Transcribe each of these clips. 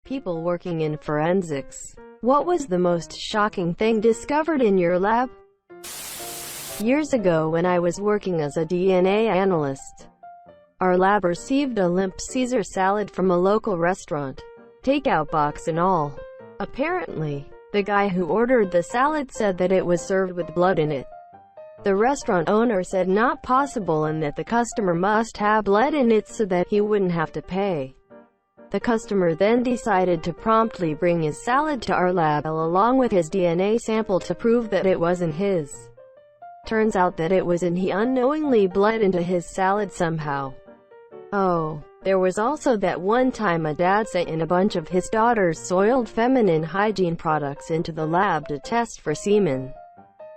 People working in forensics. What was the most shocking thing discovered in your lab? Years ago when I was working as a DNA analyst, our lab received a limp Caesar salad from a local restaurant, takeout box and all. Apparently, the guy who ordered the salad said that it was served with blood in it. The restaurant owner said not possible and that the customer must have blood in it so that he wouldn't have to pay. The customer then decided to promptly bring his salad to our lab along with his DNA sample to prove that it wasn't his. Turns out that it was, and he unknowingly bled into his salad somehow. Oh, there was also that one time a dad sent in a bunch of his daughter's soiled feminine hygiene products into the lab to test for semen.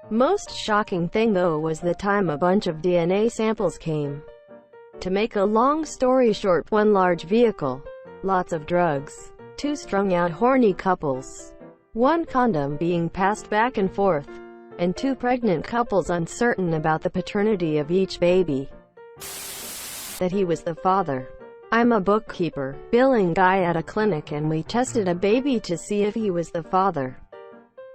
Most shocking thing though was the time a bunch of DNA samples came. To make a long story short, one large vehicle, lots of drugs, two strung-out horny couples, one condom being passed back and forth, and two pregnant couples uncertain about the paternity of each baby. That he was the father. I'm a bookkeeper, billing guy at a clinic, and we tested a baby to see if he was the father.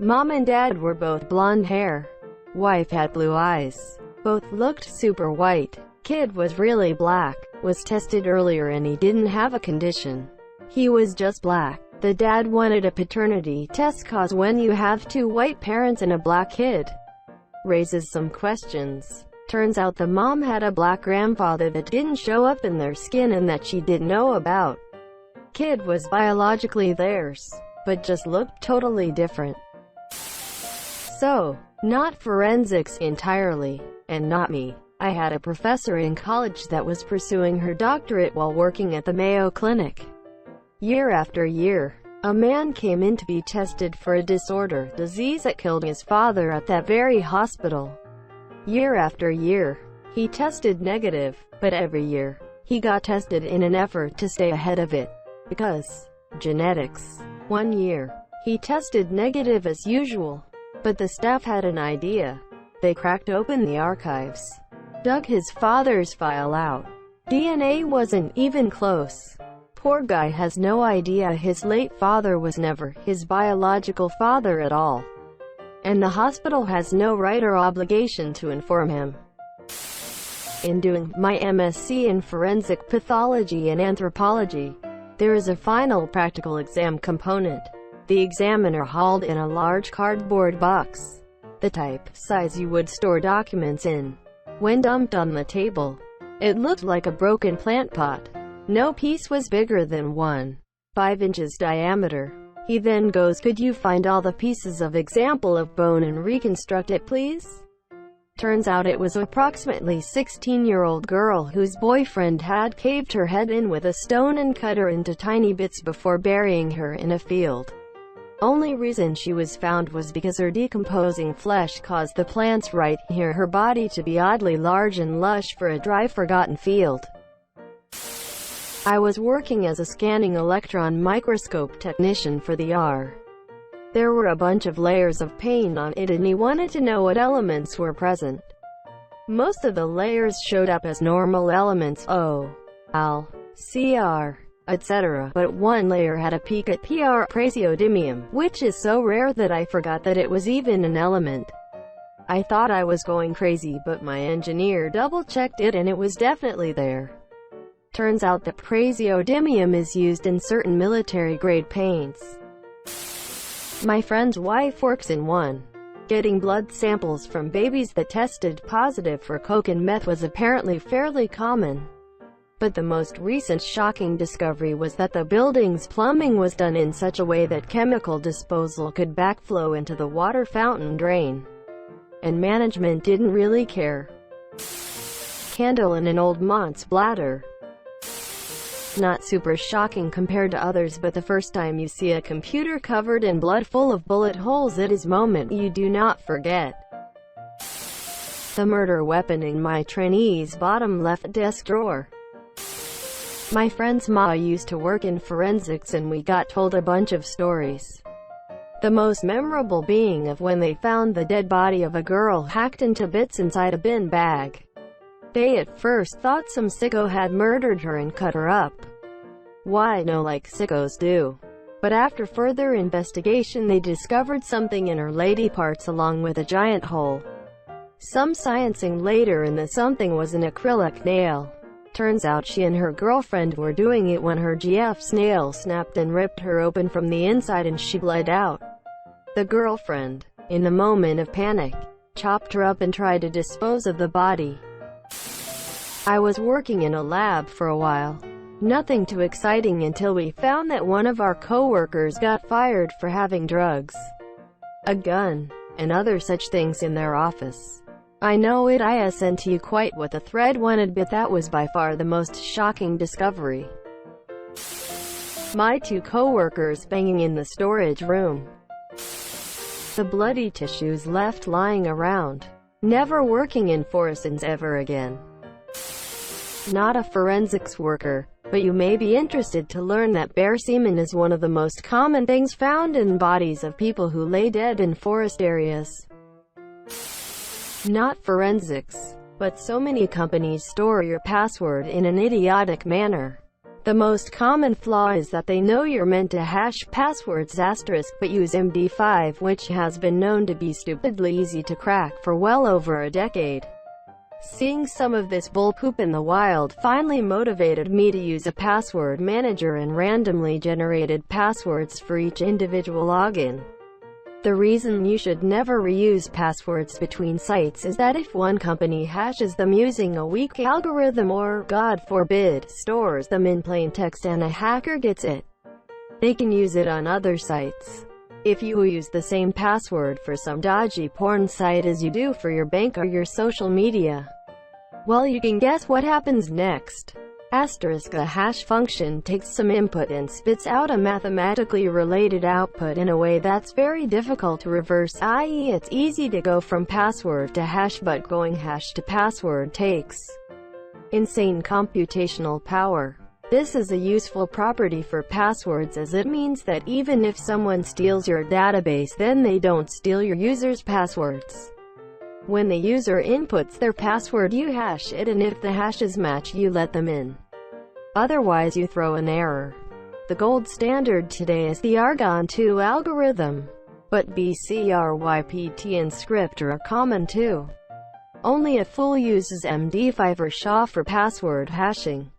Mom and dad were both blonde hair. Wife had blue eyes. Both looked super white. Kid was really black. Was tested earlier and he didn't have a condition. He was just black. The dad wanted a paternity test cause when you have two white parents and a black kid, raises some questions. Turns out the mom had a black grandfather that didn't show up in their skin and that she didn't know about. Kid was biologically theirs, but just looked totally different. So, not forensics entirely, and not me. I had a professor in college that was pursuing her doctorate while working at the Mayo Clinic. Year after year, a man came in to be tested for a disease that killed his father at that very hospital. Year after year, he tested negative, but every year, he got tested in an effort to stay ahead of it. Because genetics. One year, he tested negative as usual, but the staff had an idea. They cracked open the archives, dug his father's file out. DNA wasn't even close. Poor guy has no idea his late father was never his biological father at all. And the hospital has no right or obligation to inform him. In doing my MSc in forensic pathology and anthropology, there is a final practical exam component. The examiner hauled in a large cardboard box, the type size you would store documents in. When dumped on the table, it looked like a broken plant pot. No piece was bigger than 1.5 inches diameter. He then goes, "Could you find all the pieces of example of bone and reconstruct it, please?" Turns out it was approximately 16-year-old girl whose boyfriend had caved her head in with a stone and cut her into tiny bits before burying her in a field. Only reason she was found was because her decomposing flesh caused the plants right near her body to be oddly large and lush for a dry, forgotten field. I was working as a scanning electron microscope technician for the ER. There were a bunch of layers of paint on it and he wanted to know what elements were present. Most of the layers showed up as normal elements, O, Al, Cr, etc. But one layer had a peak at Pr praseodymium, which is so rare that I forgot that it was even an element. I thought I was going crazy, but my engineer double-checked it and it was definitely there. Turns out that praseodymium is used in certain military-grade paints. My friend's wife works in one. Getting blood samples from babies that tested positive for coke and meth was apparently fairly common. But the most recent shocking discovery was that the building's plumbing was done in such a way that chemical disposal could backflow into the water fountain drain. And management didn't really care. Candle in an old mont's bladder. Not super shocking compared to others, but the first time you see a computer covered in blood full of bullet holes, it is a moment you do not forget. The murder weapon in my trainee's bottom left desk drawer. My friend's ma used to work in forensics and we got told a bunch of stories. The most memorable being of when they found the dead body of a girl hacked into bits inside a bin bag. They at first thought some sicko had murdered her and cut her up. Why no, like sickos do. But after further investigation they discovered something in her lady parts along with a giant hole. Some sciencing later, and the something was an acrylic nail. Turns out she and her girlfriend were doing it when her GF's nail snapped and ripped her open from the inside and she bled out. The girlfriend, in a moment of panic, chopped her up and tried to dispose of the body. I was working in a lab for a while. Nothing too exciting until we found that one of our co-workers got fired for having drugs, a gun, and other such things in their office. I know it isn't quite what the thread wanted, but that was by far the most shocking discovery. My two co-workers banging in the storage room. The bloody tissues left lying around. Never working in Forresens ever again. Not a forensics worker, but you may be interested to learn that bear semen is one of the most common things found in bodies of people who lay dead in forest areas. Not forensics, but so many companies store your password in an idiotic manner. The most common flaw is that they know you're meant to hash passwords *, but use MD5, which has been known to be stupidly easy to crack for well over a decade. Seeing some of this bullpoop in the wild finally motivated me to use a password manager and randomly generated passwords for each individual login. The reason you should never reuse passwords between sites is that if one company hashes them using a weak algorithm or, God forbid, stores them in plain text and a hacker gets it, they can use it on other sites. If you use the same password for some dodgy porn site as you do for your bank or your social media, well, you can guess what happens next. A hash function takes some input and spits out a mathematically related output in a way that's very difficult to reverse, i.e. it's easy to go from password to hash, but going hash to password takes insane computational power. This is a useful property for passwords, as it means that even if someone steals your database, then they don't steal your user's passwords. When the user inputs their password, you hash it, and if the hashes match, you let them in. Otherwise, you throw an error. The gold standard today is the Argon 2 algorithm, but BCRYPT and Scripter are common too. Only a fool uses MD5 or SHA for password hashing.